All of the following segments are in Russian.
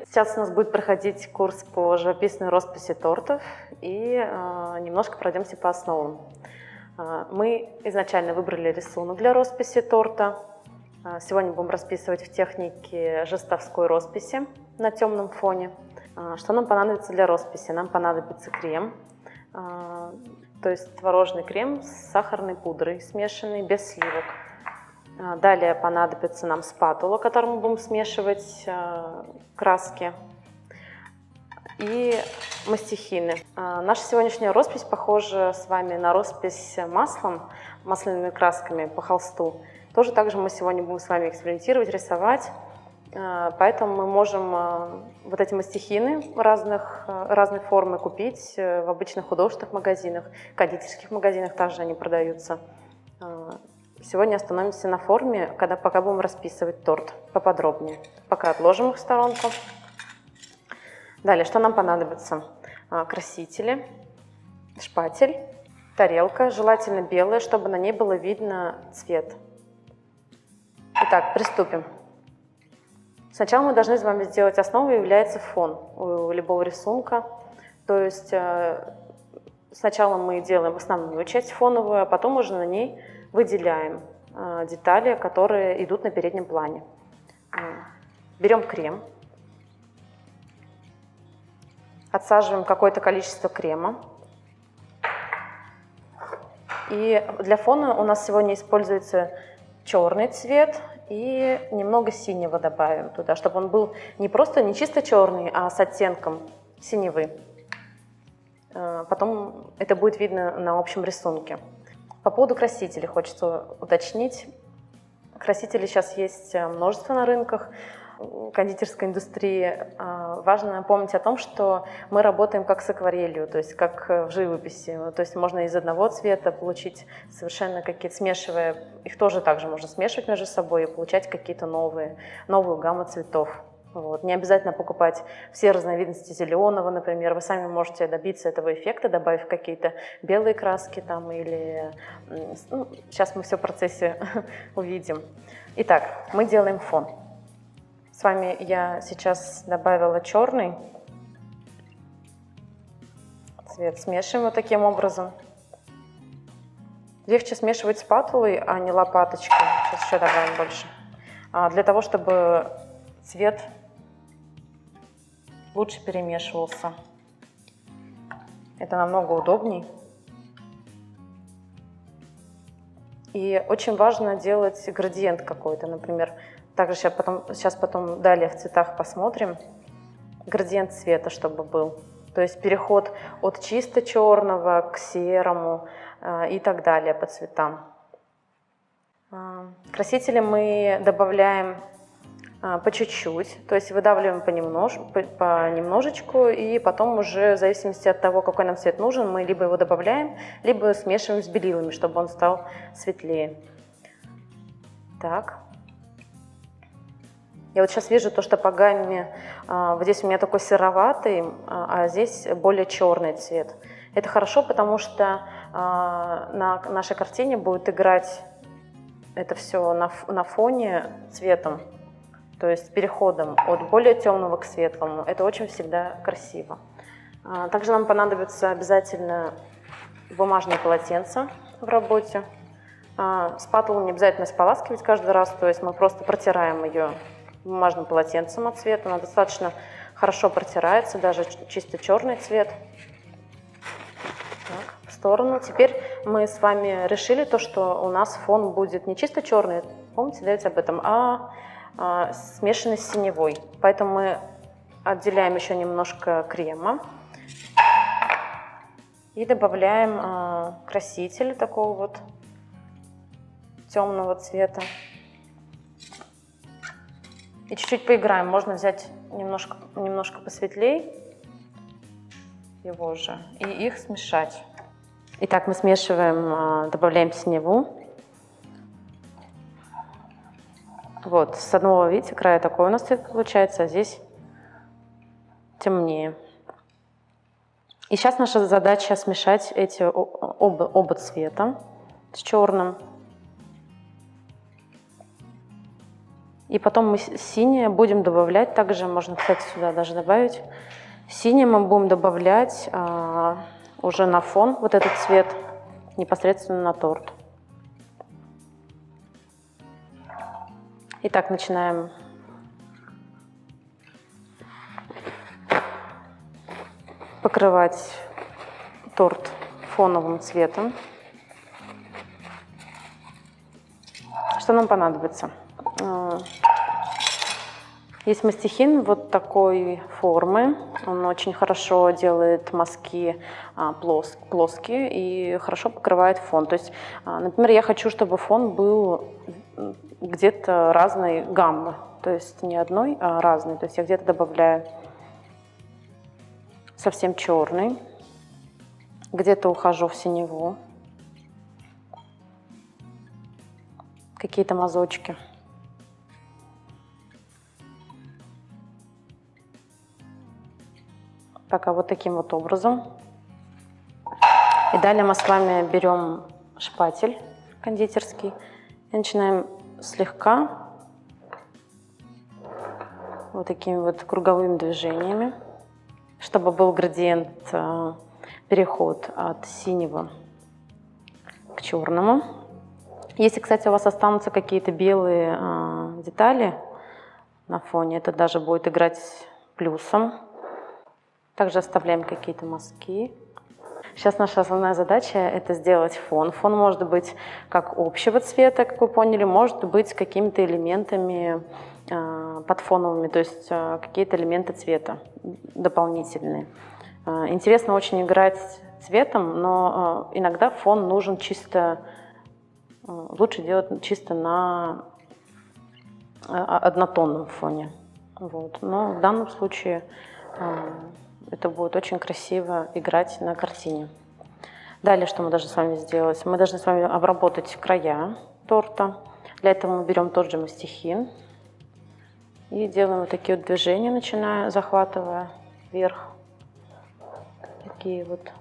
привет! Сейчас у нас будет проходить курс по живописной росписи тортов и немножко пройдемся по основам. Мы изначально выбрали рисунок для росписи торта. Сегодня будем расписывать в технике жестовской росписи на темном фоне. Что нам понадобится для росписи? Нам понадобится крем, то есть творожный крем с сахарной пудрой, смешанный без сливок. Далее понадобится нам спатула, которой мы будем смешивать краски, и мастихины. Наша сегодняшняя роспись похожа с вами на роспись маслом, масляными красками по холсту. Тоже также мы сегодня будем с вами экспериментировать, рисовать. Поэтому мы можем вот эти мастихины разной формы купить в обычных художественных магазинах, кондитерских магазинах также они продаются. Сегодня остановимся на форме, пока будем расписывать торт поподробнее. Пока отложим их в сторонку. Далее, что нам понадобится? Красители, шпатель, тарелка, желательно белая, чтобы на ней было видно цвет. Итак, приступим. Сначала мы должны с вами сделать основу, является фон у любого рисунка. То есть сначала мы делаем основную часть фоновую, а потом уже на ней выделяем детали, которые идут на переднем плане. Берем крем, отсаживаем какое-то количество крема. И для фона у нас сегодня используется черный цвет и немного синего добавим туда, чтобы он был не чисто черный, а с оттенком синевы. Потом это будет видно на общем рисунке. По поводу красителей хочется уточнить. Красителей сейчас есть множество на рынках кондитерской индустрии. Важно помнить о том, что мы работаем как с акварелью, то есть как в живописи. То есть можно из одного цвета получить совершенно какие-то, смешивая, их тоже также можно смешивать между собой и получать какие-то новую гамму цветов. Вот. Не обязательно покупать все разновидности зеленого, например. Вы сами можете добиться этого эффекта, добавив какие-то белые краски там или... сейчас мы все в процессе увидим. Итак, мы делаем фон. С вами я сейчас добавила черный цвет. Смешиваем вот таким образом. Легче смешивать спатулой, а не лопаточкой. Сейчас еще добавим больше. Для того, чтобы цвет лучше перемешивался. Это намного удобней. И очень важно делать градиент какой-то, например. Также сейчас потом далее в цветах посмотрим. Градиент цвета, чтобы был. То есть переход от чисто черного к серому и так далее по цветам. Красители мы добавляем по чуть-чуть, то есть выдавливаем понемножечку, и потом уже в зависимости от того, какой нам цвет нужен, мы либо его добавляем, либо смешиваем с белилами, чтобы он стал светлее. Так. Я вот сейчас вижу то, что по гамме вот здесь у меня такой сероватый, а здесь более черный цвет. Это хорошо, потому что на нашей картине будет играть это все на фоне цветом. То есть переходом от более темного к светлому. Это очень всегда красиво. Также нам понадобится обязательно бумажное полотенце в работе. Спатулу не обязательно споласкивать каждый раз, то есть мы просто протираем ее бумажным полотенцем от цвета. Она достаточно хорошо протирается, даже чисто черный цвет. Так, в сторону. Теперь мы с вами решили то, что у нас фон будет не чисто черный, помните, да, об этом, а смешанный с синевой. Поэтому мы отделяем еще немножко крема и добавляем краситель такого вот темного цвета. И чуть-чуть поиграем. Можно взять немножко посветлее его же и их смешать. Итак, мы смешиваем, добавляем синеву. Вот, с одного, видите, края такой у нас цвет получается, а здесь темнее. И сейчас наша задача смешать эти оба цвета с черным. И потом мы синее будем добавлять, также можно, кстати, сюда даже добавить. Синее мы будем добавлять уже на фон, вот этот цвет, непосредственно на торт. Итак, начинаем покрывать торт фоновым цветом. Что нам понадобится? Есть мастихин вот такой формы. Он очень хорошо делает мазки плоские и хорошо покрывает фон. То есть, например, я хочу, чтобы фон был где-то разной гаммы. То есть не одной, а разной. То есть я где-то добавляю совсем черный, где-то ухожу в синеву, какие-то мазочки. Пока вот таким вот образом. И далее мы с вами берем шпатель кондитерский и начинаем слегка вот такими вот круговыми движениями, чтобы был градиент, переход от синего к черному. Если, кстати, у вас останутся какие-то белые детали на фоне, это даже будет играть плюсом. Также оставляем какие-то мазки. Сейчас наша основная задача – это сделать фон. Фон может быть как общего цвета, как вы поняли, может быть какими-то элементами подфоновыми, то есть какие-то элементы цвета дополнительные. Интересно очень играть цветом, но иногда фон нужен чисто, лучше делать чисто на однотонном фоне. Вот. Но в данном случае это будет очень красиво играть на картине. Далее, что мы должны с вами сделать? Мы должны с вами обработать края торта. Для этого мы берем тот же мастихин и делаем вот такие вот движения, начиная, захватывая вверх. Такие вот.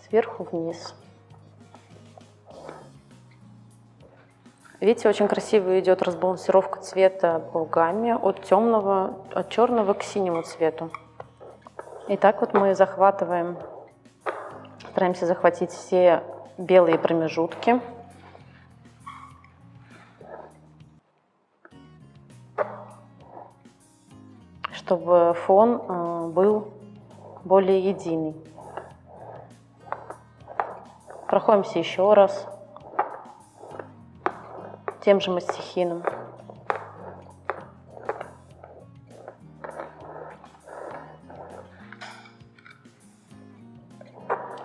Сверху вниз. Видите, очень красиво идет разбалансировка цвета по гамме от темного, от черного к синему цвету. И так вот мы захватываем, стараемся захватить все белые промежутки. Чтобы фон был более единый. Проходимся еще раз тем же мастихином.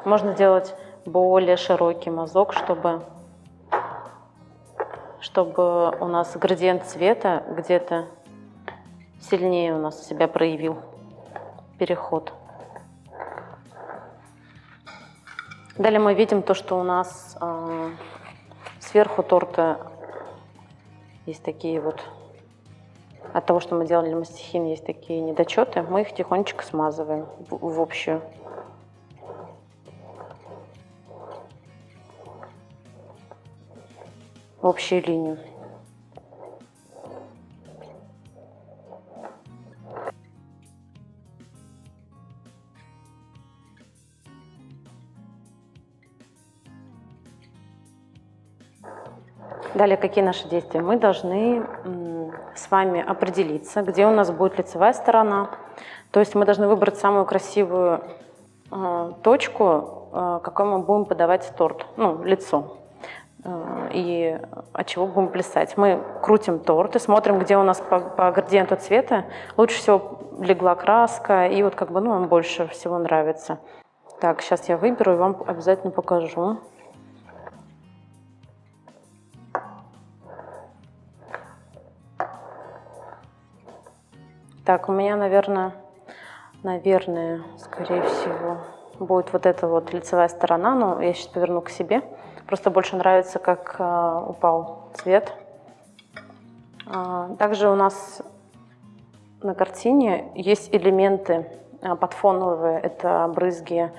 Можно сделать более широкий мазок, чтобы у нас градиент цвета где-то сильнее у нас себя проявил переход. Далее мы видим то, что у нас сверху торта есть такие вот, от того, что мы делали мастихин, есть такие недочеты, мы их тихонечко смазываем в общую. В общую линию. Далее, какие наши действия? Мы должны с вами определиться, где у нас будет лицевая сторона. То есть мы должны выбрать самую красивую точку, какой мы будем подавать торт, ну, лицо. И от чего будем плясать. Мы крутим торт и смотрим, где у нас по градиенту цвета лучше всего легла краска, и вот как бы, ну, нам больше всего нравится. Так, сейчас я выберу и вам обязательно покажу. Так, у меня, наверное, скорее всего, будет вот эта вот лицевая сторона, но я сейчас поверну к себе. Просто больше нравится, как упал цвет. Также у нас на картине есть элементы подфоновые. Это брызги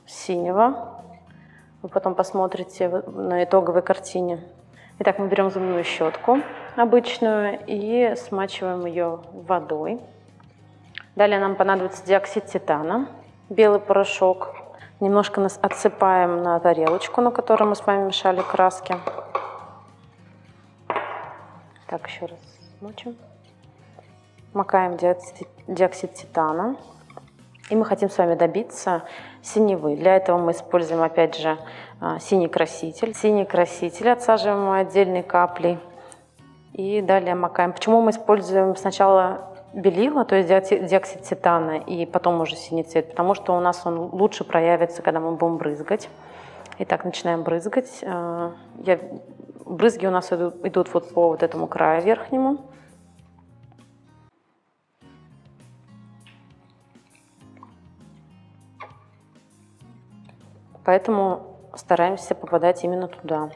синего. Вы потом посмотрите на итоговой картине. Итак, мы берем зубную щетку обычную и смачиваем ее водой. Далее нам понадобится диоксид титана, белый порошок. Немножко нас отсыпаем на тарелочку, на которой мы с вами мешали краски. Так, еще раз смочим. Макаем диоксид титана. И мы хотим с вами добиться синевы. Для этого мы используем, опять же, синий краситель. Синий краситель отсаживаем отдельной каплей. И далее макаем. Почему мы используем сначала белила, то есть диоксид титана, и потом уже синий цвет? Потому что у нас он лучше проявится, когда мы будем брызгать. Итак, начинаем брызгать. Брызги у нас идут вот по вот этому краю верхнему. Поэтому стараемся попадать именно туда.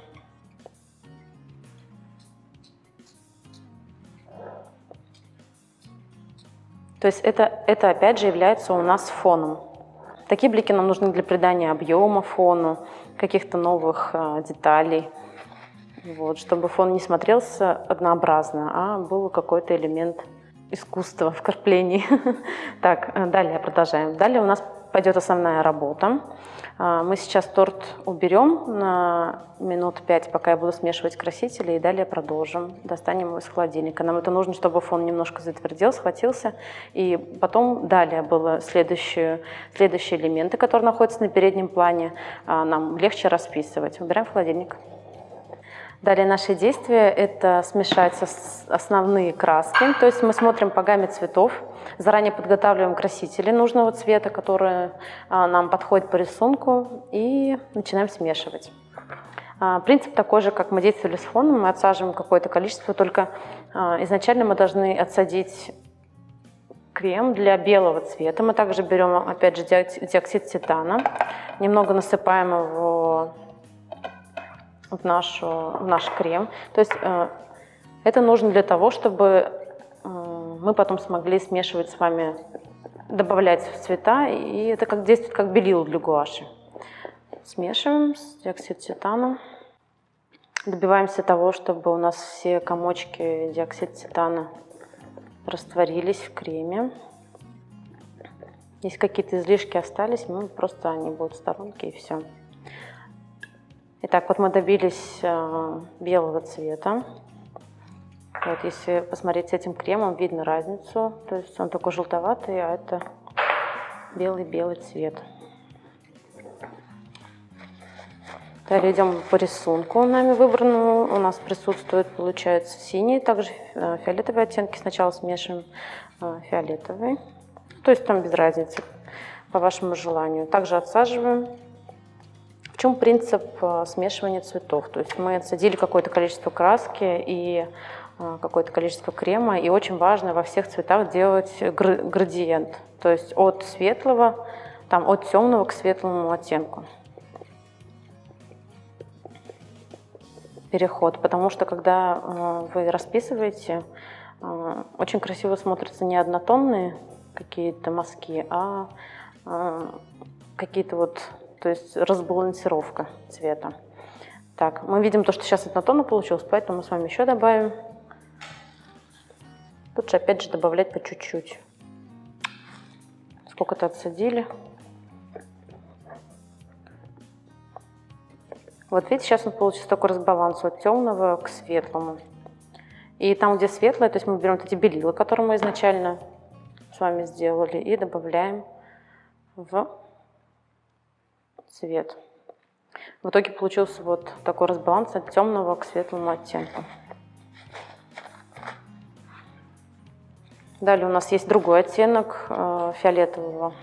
То есть это опять же является у нас фоном. Такие блики нам нужны для придания объема фону, каких-то новых деталей, вот, чтобы фон не смотрелся однообразно, а был какой-то элемент искусства, вкраплений. Так, далее продолжаем. Далее у нас пойдет основная работа. Мы сейчас торт уберем на минут 5, пока я буду смешивать красители, и далее продолжим. Достанем его из холодильника. Нам это нужно, чтобы фон немножко затвердел, схватился, и потом далее было следующие элементы, которые находятся на переднем плане, нам легче расписывать. Убираем в холодильник. Далее наши действия – это смешать основные краски, то есть мы смотрим по гамме цветов, заранее подготавливаем красители нужного цвета, которые нам подходят по рисунку, и начинаем смешивать. Принцип такой же, как мы действовали с фоном, мы отсаживаем какое-то количество, только изначально мы должны отсадить крем для белого цвета. Мы также берем, опять же, диоксид титана, немного насыпаем его в наш крем. То есть это нужно для того, чтобы мы потом смогли смешивать с вами, добавлять в цвета, и это действует как белило для гуаши. Смешиваем с диоксид титана. Добиваемся того, чтобы у нас все комочки диоксида титана растворились в креме. Если какие-то излишки остались, просто они будут в сторонке, и все. Итак, вот мы добились белого цвета. Вот, если посмотреть с этим кремом, видно разницу. То есть он такой желтоватый, а это белый-белый цвет. Далее идем по рисунку нами выбранному. У нас присутствует, получается, синий, также фиолетовые оттенки. Сначала смешиваем фиолетовый. То есть там без разницы, по вашему желанию. Также отсаживаем. В чем принцип смешивания цветов? То есть мы отсадили какое-то количество краски и какое-то количество крема, и очень важно во всех цветах делать градиент, то есть от светлого, от темного к светлому оттенку. Переход, потому что когда вы расписываете, очень красиво смотрятся не однотонные какие-то мазки, а какие-то то есть разбалансировка цвета. Так, мы видим то, что сейчас однотонно получилось, поэтому мы с вами еще добавим. Лучше опять же добавлять по чуть-чуть. Сколько-то отсадили. Вот видите, сейчас у нас получится такой разбаланс от темного к светлому. И там, где светлое, то есть мы берем эти белила, которые мы изначально с вами сделали, и добавляем в цвет. В итоге получился вот такой разбаланс от темного к светлому оттенку. Далее у нас есть другой оттенок фиолетового,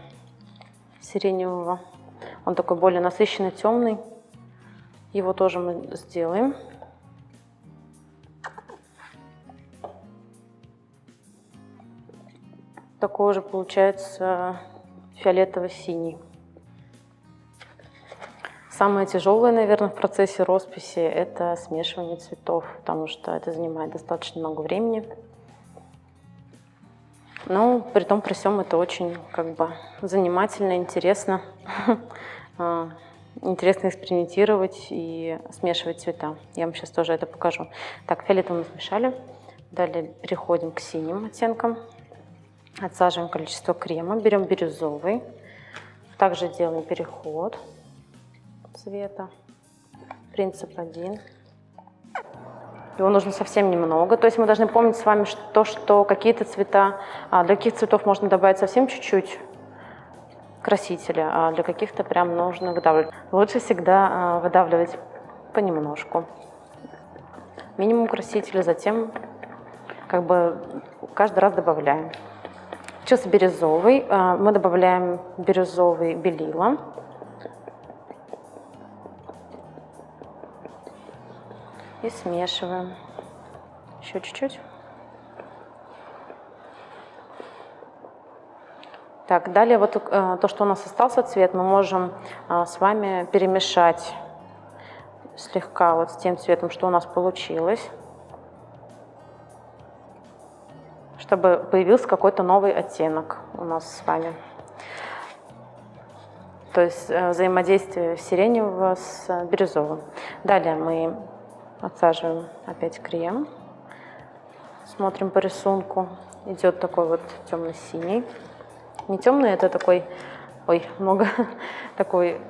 сиреневого. Он такой более насыщенный, темный. Его тоже мы сделаем. Такой же получается фиолетово-синий. Самое тяжелое, наверное, в процессе росписи – это смешивание цветов, потому что это занимает достаточно много времени. Но при том, при всем, это очень занимательно, интересно. интересно экспериментировать и смешивать цвета. Я вам сейчас тоже это покажу. Так, фиолетовый мы смешали. Далее переходим к синим оттенкам. Отсаживаем количество крема. Берем бирюзовый. Также делаем переход цвета. Принцип один. Его нужно совсем немного. То есть мы должны помнить с вами, что какие-то цвета, для каких цветов можно добавить совсем чуть-чуть красителя, а для каких-то прям нужно выдавливать. Лучше всегда выдавливать понемножку. Минимум красителя, затем как бы каждый раз добавляем. Сейчас бирюзовый. Мы добавляем бирюзовый белила. И смешиваем. Еще чуть-чуть. Так, далее вот то, что у нас остался цвет, мы можем с вами перемешать слегка вот с тем цветом, что у нас получилось, чтобы появился какой-то новый оттенок у нас с вами. То есть взаимодействие сиреневого с бирюзовым. Далее мы отсаживаем опять крем. Смотрим по рисунку. Идет такой вот темно-синий. Не темный, это такой, такой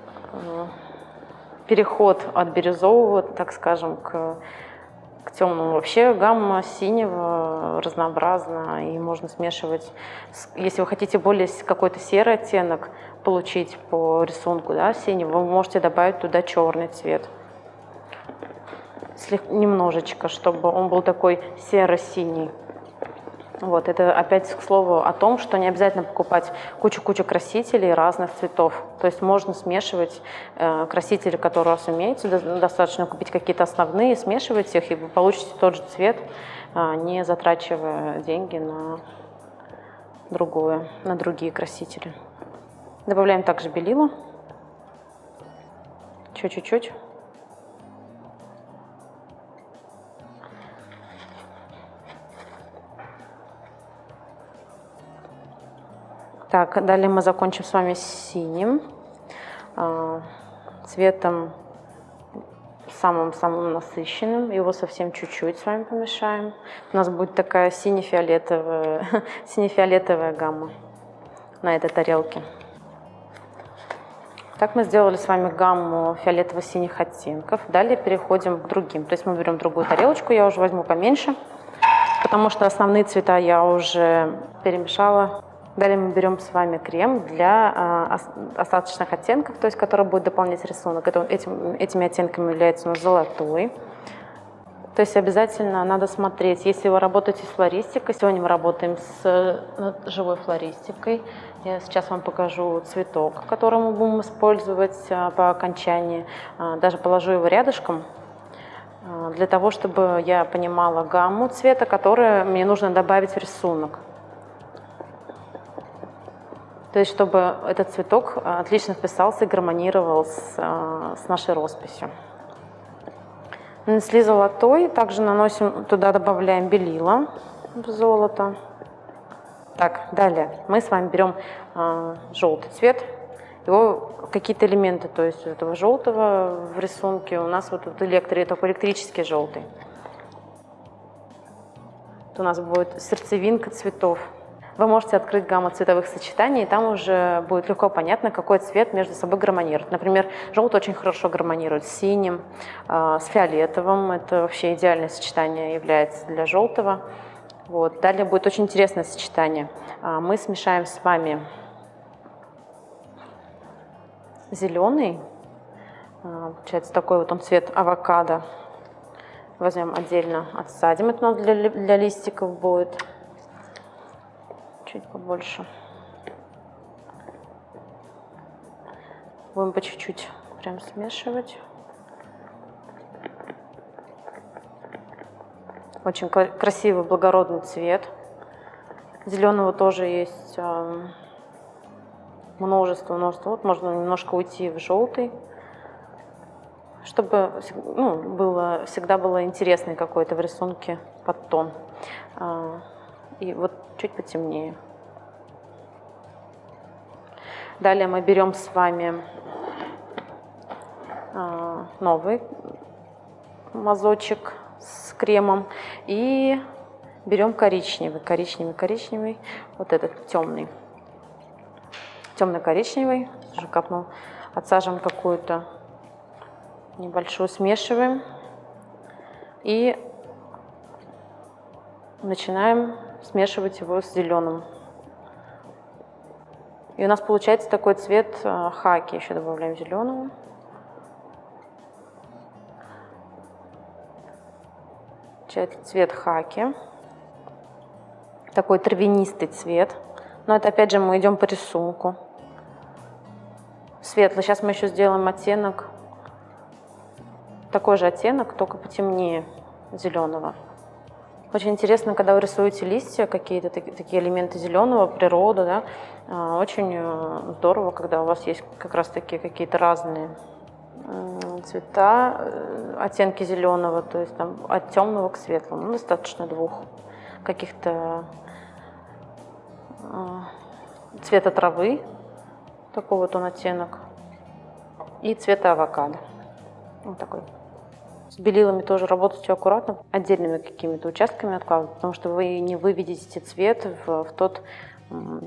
переход от бирюзового, так скажем, к темному. Вообще гамма синего разнообразна, и можно смешивать. Если вы хотите более какой-то серый оттенок получить по рисунку, да, синего, вы можете добавить туда черный цвет. Немножечко, чтобы он был такой серо-синий. Вот, это опять к слову о том, что не обязательно покупать кучу-кучу красителей разных цветов. То есть можно смешивать красители, которые у вас имеются, достаточно купить какие-то основные, смешивать их, и вы получите тот же цвет, не затрачивая деньги на другие красители. Добавляем также белила. Чуть-чуть. Так, далее мы закончим с вами синим цветом, самым-самым насыщенным. Его совсем чуть-чуть с вами помешаем. У нас будет такая сине-фиолетовая гамма на этой тарелке. Так мы сделали с вами гамму фиолетово-синих оттенков. Далее переходим к другим. То есть мы берем другую тарелочку, я уже возьму поменьше, потому что основные цвета я уже перемешала. Далее мы берем с вами крем для остаточных оттенков, то есть который будет дополнять рисунок. Этими оттенками является у нас золотой. То есть обязательно надо смотреть, если вы работаете с флористикой. Сегодня мы работаем с живой флористикой. Я сейчас вам покажу цветок, который мы будем использовать по окончании. Даже положу его рядышком, для того, чтобы я понимала гамму цвета, которую мне нужно добавить в рисунок. То есть, чтобы этот цветок отлично вписался и гармонировал с нашей росписью. Нанесли золотой, также наносим, туда добавляем белила в золото. Так, далее мы с вами берем желтый цвет, его какие-то элементы, то есть этого желтого в рисунке у нас вот такой электрический желтый. Это у нас будет сердцевинка цветов. Вы можете открыть гамму цветовых сочетаний, и там уже будет легко понятно, какой цвет между собой гармонирует. Например, желтый очень хорошо гармонирует с синим, с фиолетовым. Это вообще идеальное сочетание является для желтого. Вот. Далее будет очень интересное сочетание. Мы смешаем с вами зеленый, получается такой вот он цвет авокадо. Возьмем отдельно, отсадим, это у нас для листиков будет. Чуть побольше. Будем по чуть-чуть прям смешивать. Очень красивый, благородный цвет. Зеленого тоже есть множество. Вот можно немножко уйти в желтый, чтобы всегда было интересный какой-то в рисунке подтон. И вот чуть потемнее. Далее мы берем с вами новый мазочек с кремом и берем коричневый, вот этот темный, темно-коричневый, уже капнул, отсаживаем какую-то небольшую, смешиваем и начинаем смешивать его с зеленым. И у нас получается такой цвет хаки, еще добавляем зеленого. Получается цвет хаки. Такой травянистый цвет. Но это опять же мы идем по рисунку. Светлый. Сейчас мы еще сделаем оттенок. Такой же оттенок, только потемнее зеленого. Очень интересно, когда вы рисуете листья, какие-то такие элементы зеленого, природу, да, очень здорово, когда у вас есть как раз таки какие-то разные цвета, оттенки зеленого, то есть там от темного к светлому. Ну, достаточно двух каких-то цвета травы, такой вот он оттенок, и цвета авокадо. Вот такой. С белилами тоже работайте аккуратно, отдельными какими-то участками откладывать, потому что вы не выведете цвет в тот,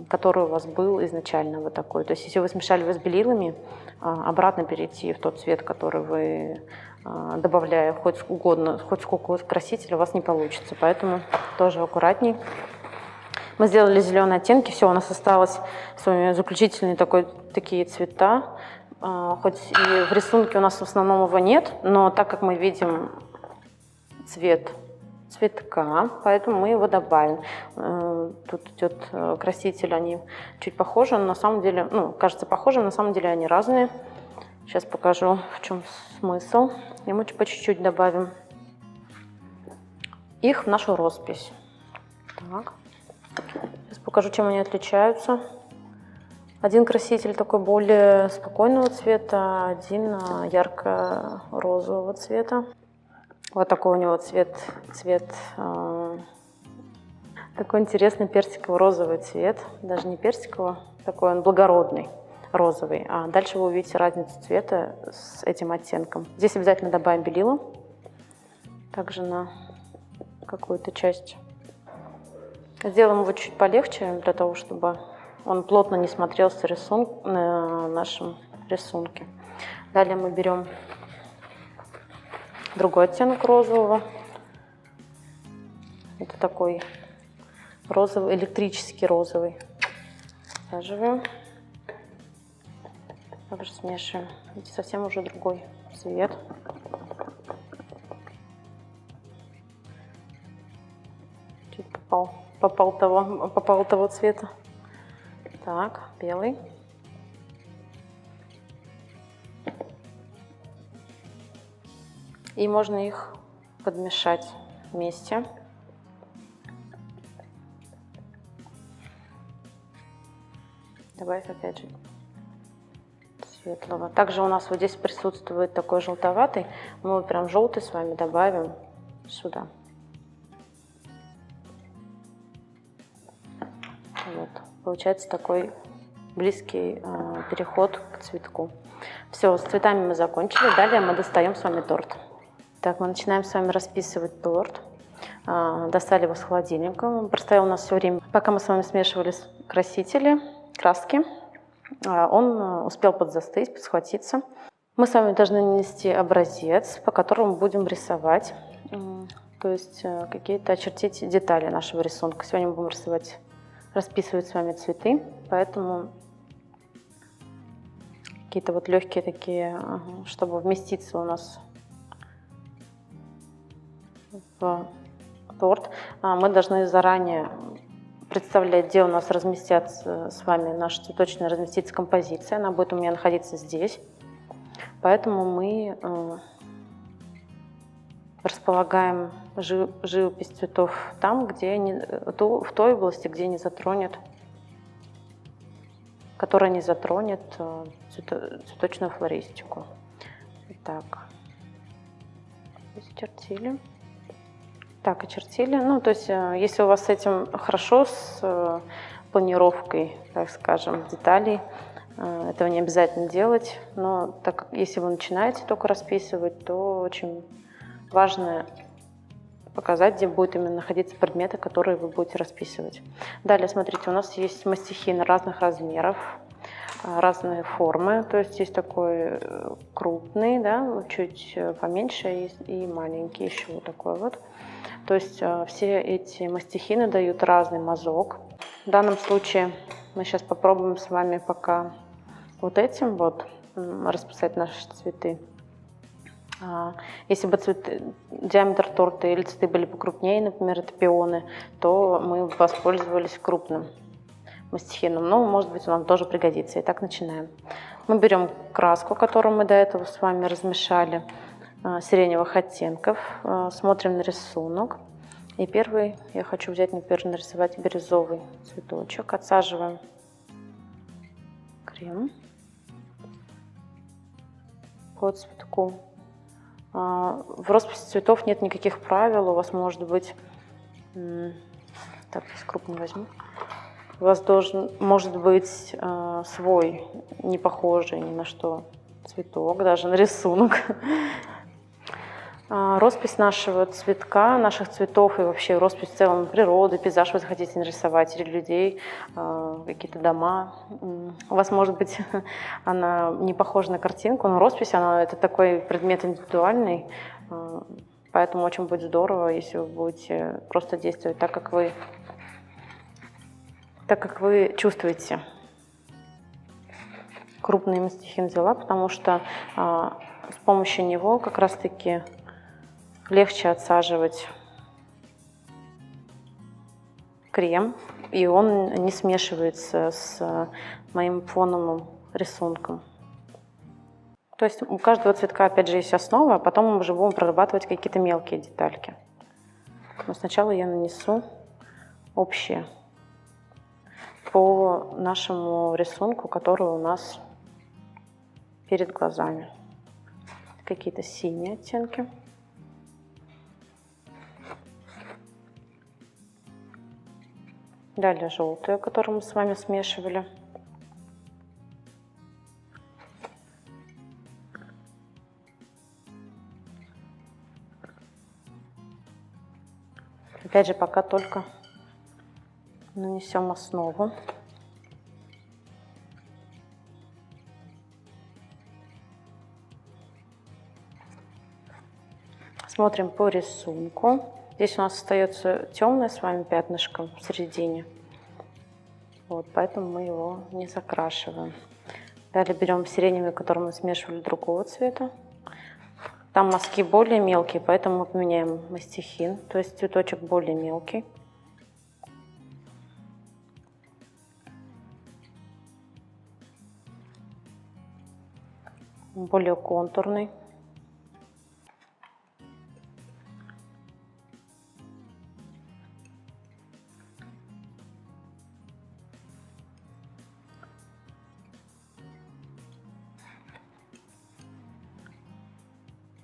который у вас был изначально вот такой. То есть если вы смешали его с белилами, обратно перейти в тот цвет, который вы добавляя хоть сколько красителя, у вас не получится. Поэтому тоже аккуратней. Мы сделали зеленые оттенки, все, у нас осталось с вами заключительные такие цвета. Хоть и в рисунке у нас в основном его нет, но так как мы видим цвет цветка, поэтому мы его добавим. Тут идет краситель, они чуть похожи, но на самом деле, ну, кажется похожим, на самом деле они разные. Сейчас покажу, в чем смысл. И мы по чуть-чуть добавим их в нашу роспись. Так. Сейчас покажу, чем они отличаются. Один краситель такой более спокойного цвета, один ярко-розового цвета. Вот такой у него цвет такой интересный персиково-розовый цвет. Даже не персиковый, такой он благородный, розовый. А дальше вы увидите разницу цвета с этим оттенком. Здесь обязательно добавим белила, также на какую-то часть. Сделаем его чуть полегче, для того, чтобы он плотно не смотрелся на нашем рисунке. Далее мы берем другой оттенок розового. Это такой розовый, электрический розовый. Всаживаем. Также смешиваем. Это совсем уже другой цвет. Чуть попал того цвета. Так, белый. И можно их подмешать вместе. Добавить опять же светлого. Также у нас вот здесь присутствует такой желтоватый. Мы прям желтый с вами добавим сюда. Вот. Получается такой близкий переход к цветку. Все, с цветами мы закончили. Далее мы достаем с вами торт. Так, мы начинаем с вами расписывать торт. Достали его с холодильника. Простоял у нас все время. Пока мы с вами смешивали красители, краски, он успел подзастыть, подсхватиться. Мы с вами должны нанести образец, по которому будем рисовать. То есть какие-то очертить детали нашего рисунка. Сегодня мы будем расписывать с вами цветы, поэтому какие-то вот легкие такие, чтобы вместиться у нас в торт, мы должны заранее представлять, где у нас разместятся с вами наша цветочная разместится композиция. Она будет у меня находиться здесь, поэтому мы располагаем живопись цветов там, где в той области, где не затронет, которая не затронет цветочную флористику. Итак, очертили. Так, очертили. Ну, то есть, если у вас с этим хорошо, с планировкой, так скажем, деталей, Этого не обязательно делать, но так как если вы начинаете только расписывать, то очень важно показать, где будут именно находиться предметы, которые вы будете расписывать. Далее, смотрите, у нас есть мастихины разных размеров, разные формы, то есть есть такой крупный, да, чуть поменьше и маленький еще вот такой вот. То есть все эти мастихины дают разный мазок. В данном случае мы сейчас попробуем с вами пока вот этим вот расписать наши цветы. Если бы диаметр торта или цветы были покрупнее, например, это пионы, то мы воспользовались крупным мастихином. Но, может быть, он нам тоже пригодится. Итак, начинаем. Мы берем краску, которую мы до этого с вами размешали, сиреневых оттенков, смотрим на рисунок. И первый я хочу взять, например, нарисовать бирюзовый цветочек. Отсаживаем крем по цветку. В росписи цветов нет никаких правил. У вас может быть... Так, сейчас крупно возьму. У вас может быть свой, не похожий ни на что цветок, даже на рисунок. Роспись нашего цветка, наших цветов и вообще роспись в целом природы, пейзаж вы захотите нарисовать, или людей, какие-то дома. У вас может быть она не похожа на картинку, но роспись, она это такой предмет индивидуальный, поэтому очень будет здорово, если вы будете просто действовать так, как вы чувствуете. Крупный мастихин взяла, потому что с помощью него как раз-таки легче отсаживать крем, и он не смешивается с моим фоновым рисунком. То есть у каждого цветка, опять же, есть основа, а потом мы уже будем прорабатывать какие-то мелкие детальки. Но сначала я нанесу общее по нашему рисунку, который у нас перед глазами. Какие-то синие оттенки. Далее желтые, которые мы с вами смешивали. Опять же, пока только нанесем основу. Смотрим по рисунку. Здесь у нас остается темное с вами пятнышко в середине. Вот, поэтому мы его не закрашиваем. Далее берем сиреневый, который мы смешивали другого цвета. Там мазки более мелкие, поэтому мы поменяем мастихин, то есть цветочек более мелкий. Более контурный.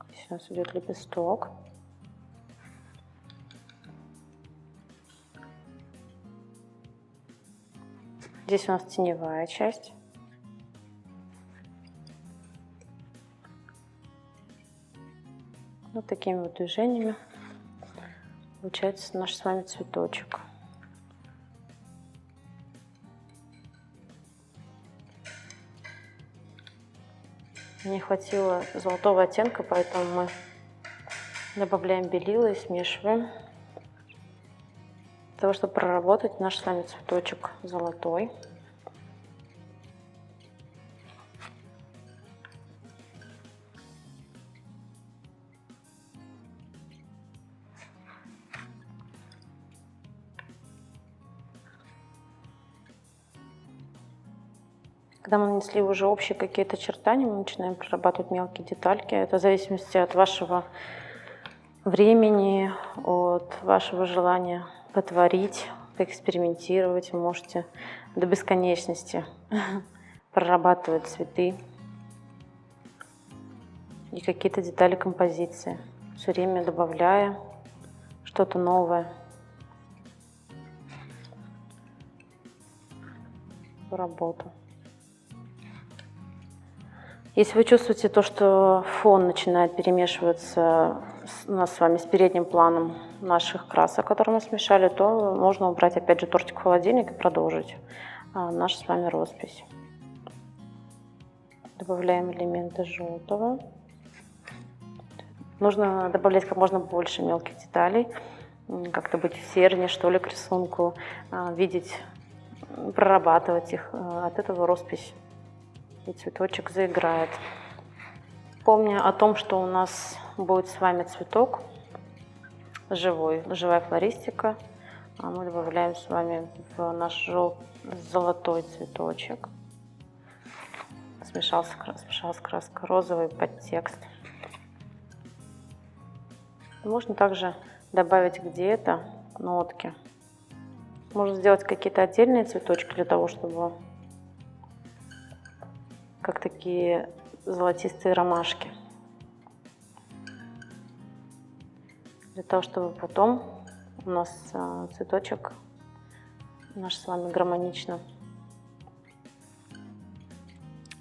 Здесь у нас идет лепесток. Здесь у нас теневая часть. Вот такими вот движениями получается наш с вами цветочек. Не хватило золотого оттенка, поэтому мы добавляем белила и смешиваем, для того, чтобы проработать наш с вами цветочек золотой. Когда мы нанесли уже общие какие-то очертания, мы начинаем прорабатывать мелкие детальки. Это в зависимости от вашего времени, от вашего желания потворить, поэкспериментировать. Вы можете до бесконечности прорабатывать цветы и какие-то детали композиции, все время добавляя что-то новое в работу. Если вы чувствуете то, что фон начинает перемешиваться у нас с вами с передним планом наших красок, которые мы смешали, то можно убрать опять же тортик в холодильник и продолжить нашу с вами роспись. Добавляем элементы желтого. Нужно добавлять как можно больше мелких деталей, как-то быть усерднее, что ли, к рисунку, видеть, прорабатывать их. От этого роспись и цветочек заиграет. Помня о том, что у нас будет с вами цветок живая флористика, мы добавляем с вами в наш золотой цветочек. Смешалась краска розовый подтекст. Можно также добавить где-то нотки. Можно сделать какие-то отдельные цветочки для того, чтобы как такие золотистые ромашки. Для того, чтобы потом у нас цветочек наш с вами гармонично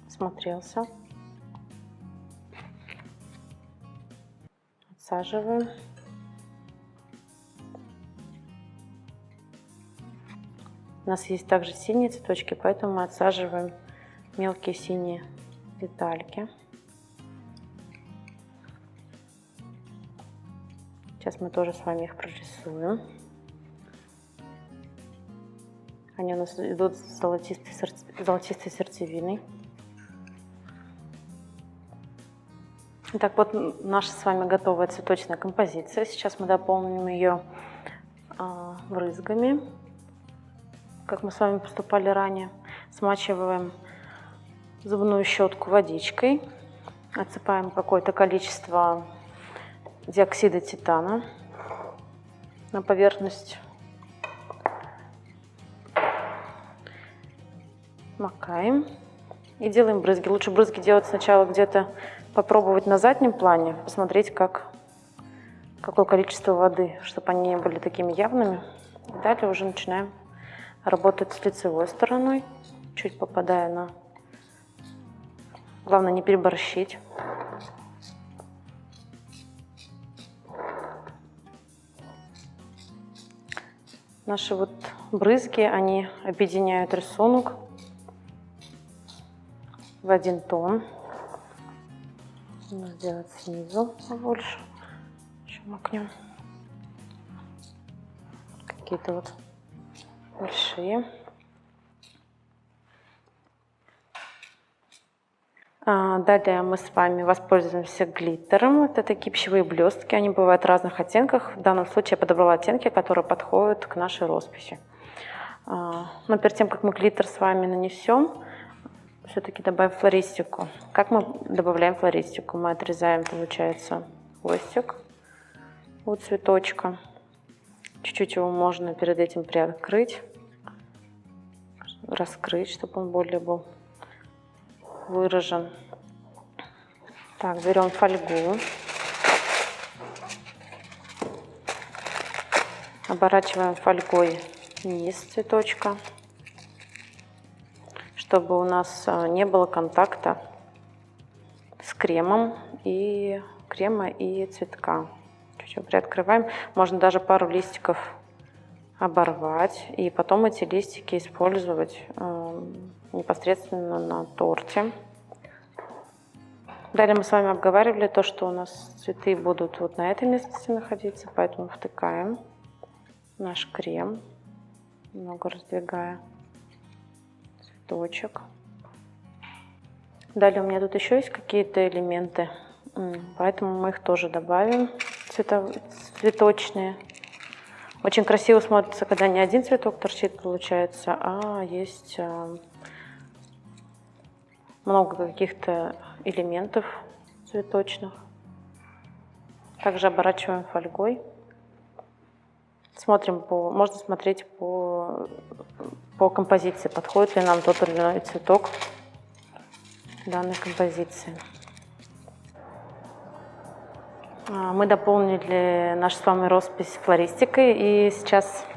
смотрелся. Отсаживаем. У нас есть также синие цветочки, поэтому мы отсаживаем мелкие синие детальки. Сейчас мы тоже с вами их прорисуем. Они у нас идут с золотистой сердцевиной. Итак, вот наша с вами готовая цветочная композиция. Сейчас мы дополним ее брызгами, как мы с вами поступали ранее. Смачиваем зубную щетку водичкой, отсыпаем какое-то количество диоксида титана на поверхность, макаем и делаем брызги. Лучше брызги делать сначала где-то, попробовать на заднем плане, посмотреть, какое количество воды, чтобы они не были такими явными. И далее уже начинаем работать с лицевой стороной, чуть попадая на... Главное не переборщить. Наши вот брызги, они объединяют рисунок в один тон. Нужно сделать снизу побольше. Еще макнем. Какие-то вот большие. Далее мы с вами воспользуемся глиттером. Это такие пищевые блестки. Они бывают в разных оттенках. В данном случае я подобрала оттенки, которые подходят к нашей росписи. Но перед тем, как мы глиттер с вами нанесем, все-таки добавим флористику. Как мы добавляем флористику? Мы отрезаем, получается, хвостик у цветочка. Чуть-чуть его можно перед этим приоткрыть, раскрыть, чтобы он более был выражен. Так, берем фольгу, оборачиваем фольгой низ цветочка, чтобы у нас не было контакта с кремом и цветка. Чуть-чуть приоткрываем. Можно даже пару листиков оборвать и потом эти листики использовать непосредственно на торте. Далее мы с вами обговаривали то, что у нас цветы будут вот на этой местности находиться, поэтому втыкаем наш крем, немного раздвигая цветочек. Далее у меня тут еще есть какие-то элементы, поэтому мы их тоже добавим, цветочные. Очень красиво смотрится, когда не один цветок торчит, получается, а есть много каких-то элементов цветочных. Также оборачиваем фольгой. Смотрим можно смотреть по композиции, подходит ли нам тот или иной цветок данной композиции. Мы дополнили нашу с вами роспись флористикой, и сейчас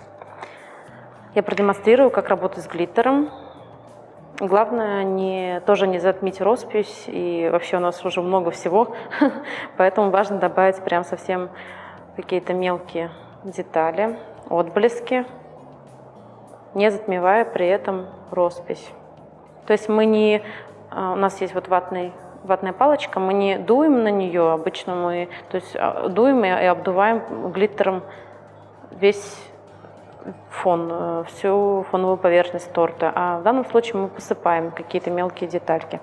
я продемонстрирую, как работать с глиттером. Главное тоже не затмить роспись, и вообще у нас уже много всего, поэтому важно добавить прям совсем какие-то мелкие детали, отблески, не затмевая при этом роспись. То есть мы не... У нас есть вот ватная палочка, мы не дуем на нее, обычно мы дуем и обдуваем глиттером весь фон, всю фоновую поверхность торта. А в данном случае мы посыпаем какие-то мелкие детальки.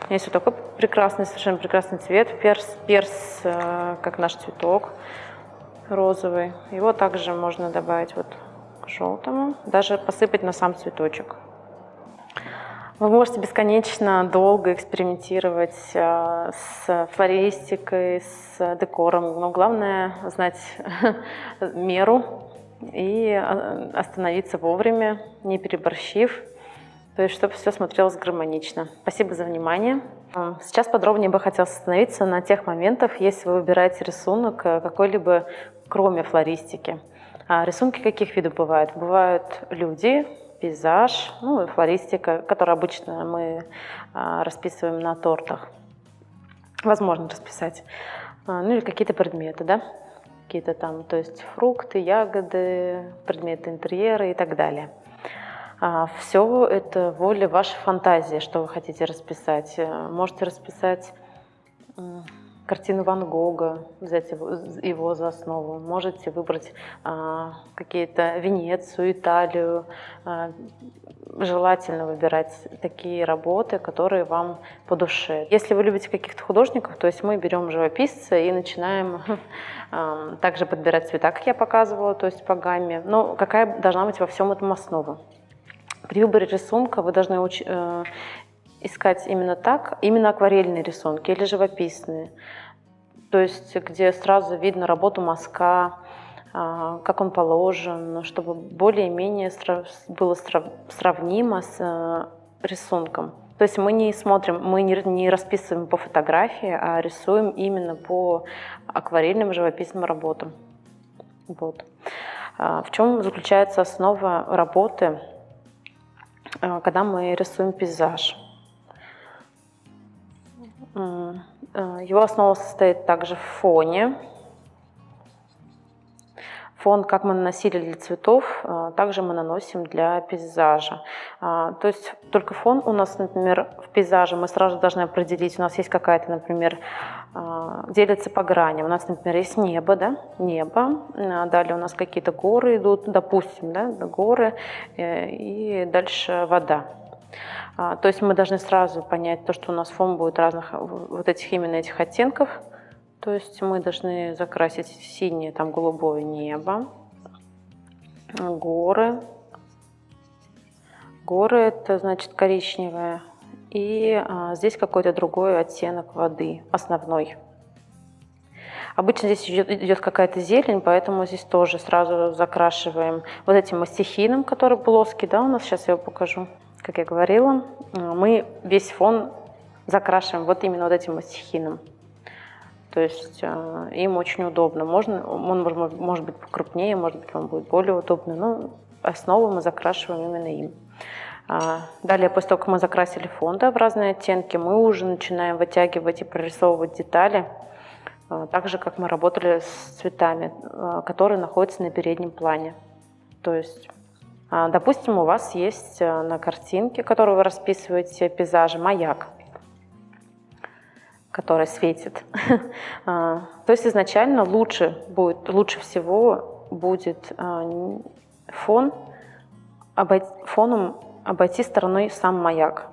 У меня есть вот такой прекрасный, совершенно прекрасный цвет, перс, как наш цветок розовый. Его также можно добавить вот к желтому, даже посыпать на сам цветочек. Вы можете бесконечно долго экспериментировать с флористикой, с декором, но главное знать меру и остановиться вовремя, не переборщив, то есть чтобы все смотрелось гармонично. Спасибо за внимание. Сейчас подробнее бы хотелось остановиться на тех моментах, если вы выбираете рисунок какой-либо, кроме флористики. Рисунки каких видов бывают? Бывают люди, пейзаж, ну и флористика, которую обычно мы расписываем на тортах. Возможно расписать. Ну или какие-то предметы, да? Какие-то там, то есть фрукты, ягоды, предметы интерьера и так далее. Все это воля вашей фантазии, что вы хотите расписать. Можете расписать картину Ван Гога, взять его за основу. Можете выбрать какие-то Венецию, Италию. Желательно выбирать такие работы, которые вам по душе. Если вы любите каких-то художников, то есть мы берем живописца и начинаем также подбирать цвета, как я показывала, то есть по гамме. Но какая должна быть во всем этом основа? При выборе рисунка вы должны искать именно акварельные рисунки или живописные, то есть где сразу видно работу мазка, как он положен, чтобы более-менее было сравнимо с рисунком. То есть мы не смотрим, мы не расписываем по фотографии, а рисуем именно по акварельным живописным работам. Вот. В чем заключается основа работы, когда мы рисуем пейзаж? Его основа состоит также в фоне. Фон, как мы наносили для цветов, также мы наносим для пейзажа. То есть только фон у нас, например, в пейзаже мы сразу должны определить. У нас есть какая-то, например, делится по граням. У нас, например, есть небо, да? Небо. Далее у нас какие-то горы идут, допустим, да? Горы, и дальше вода. То есть мы должны сразу понять то, что у нас фон будет разных вот именно этих оттенков. То есть мы должны закрасить синее, там голубое небо, горы. Горы это значит коричневое. И здесь какой-то другой оттенок воды, основной. Обычно здесь идет какая-то зелень, поэтому здесь тоже сразу закрашиваем вот этим мастихином, который плоский, да, у нас сейчас я его покажу. Как я говорила, мы весь фон закрашиваем вот именно вот этим мастихином. То есть им очень удобно. Он может быть покрупнее, может быть, вам будет более удобно, но основу мы закрашиваем именно им. Далее, после того, как мы закрасили фон, да, в разные оттенки, мы уже начинаем вытягивать и прорисовывать детали, так же, как мы работали с цветами, которые находятся на переднем плане. То есть, допустим, у вас есть на картинке, которую вы расписываете, пейзажи, маяк, который светит. То есть изначально лучше всего будет фоном обойти стороной сам маяк.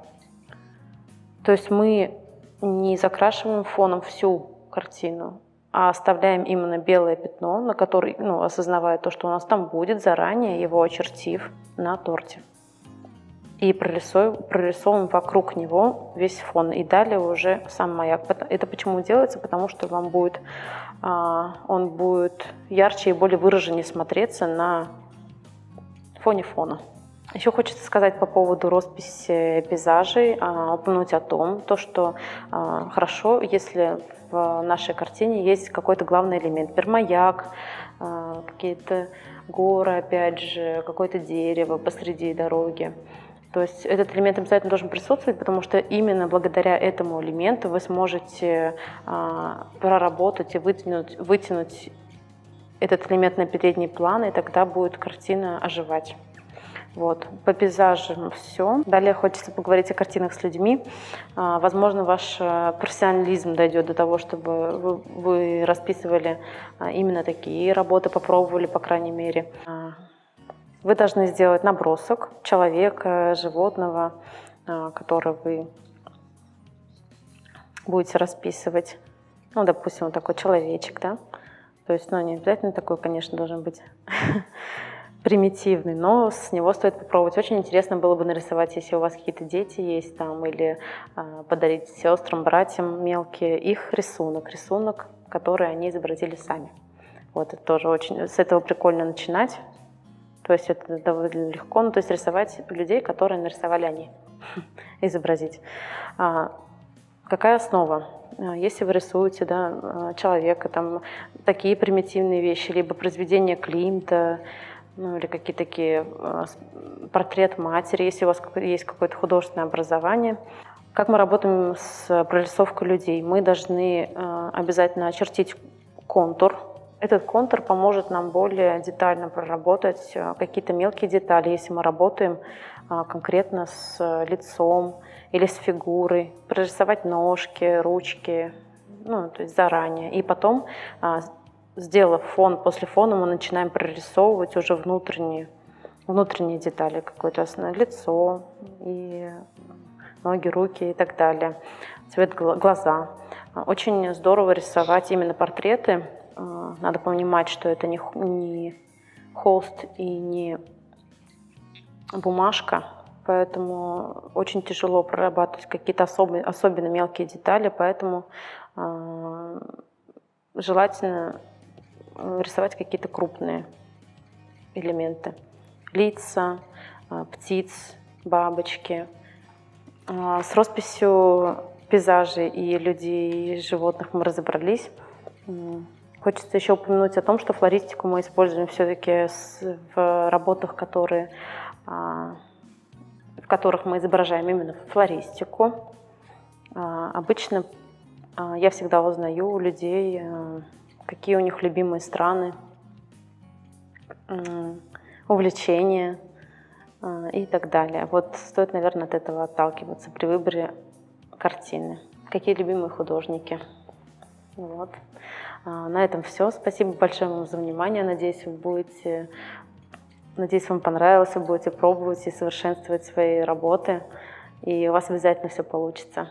То есть мы не закрашиваем фоном всю картину, а оставляем именно белое пятно, на которое, осознавая то, что у нас там будет, заранее его очертив на торте. И прорисовываем вокруг него весь фон. И далее уже сам маяк. Это почему делается? Потому что он будет ярче и более выраженнее смотреться на фоне фона. Еще хочется сказать по поводу росписи пейзажей, упомянуть о том, что хорошо, если в нашей картине есть какой-то главный элемент. Например, маяк, какие-то горы, опять же, какое-то дерево посреди дороги. То есть этот элемент обязательно должен присутствовать, потому что именно благодаря этому элементу вы сможете проработать и вытянуть этот элемент на передний план, и тогда будет картина оживать. Вот. По пейзажам все. Далее хочется поговорить о картинах с людьми. Возможно, ваш профессионализм дойдет до того, чтобы вы расписывали именно такие работы, попробовали, по крайней мере. Вы должны сделать набросок человека, животного, которое вы будете расписывать. Ну, допустим, вот такой человечек, да? То есть, не обязательно такой, конечно, должен быть примитивный, но с него стоит попробовать. Очень интересно было бы нарисовать, если у вас какие-то дети есть там, или подарить сестрам, братьям мелкие их рисунок, который они изобразили сами. Вот, это тоже очень, с этого прикольно начинать. То есть это довольно легко, то есть рисовать людей, которые нарисовали они, изобразить. Какая основа? Если вы рисуете, да, человека, там, такие примитивные вещи, либо произведения Климта, или какие-то такие, портрет матери, если у вас есть какое-то художественное образование. Как мы работаем с прорисовкой людей? Мы должны обязательно очертить контур. Этот контур поможет нам более детально проработать какие-то мелкие детали, если мы работаем конкретно с лицом или с фигурой, прорисовать ножки, ручки, то есть заранее. И потом, сделав фон, после фона мы начинаем прорисовывать уже внутренние детали, какое-то основное лицо, и ноги, руки и так далее, цвет глаза. Очень здорово рисовать именно портреты. Надо понимать, что это не холст и не бумажка, поэтому очень тяжело прорабатывать какие-то особенно мелкие детали, поэтому желательно рисовать какие-то крупные элементы. Лица, птиц, бабочки. С росписью пейзажей и людей, и животных мы разобрались. Хочется еще упомянуть о том, что флористику мы используем все-таки в работах, в которых мы изображаем именно флористику. Обычно я всегда узнаю у людей, какие у них любимые страны, увлечения и так далее. Вот стоит, наверное, от этого отталкиваться при выборе картины. Какие любимые художники. Вот. На этом все. Спасибо большое вам за внимание. Надеюсь, вам понравилось, вы будете пробовать и совершенствовать свои работы, и у вас обязательно все получится.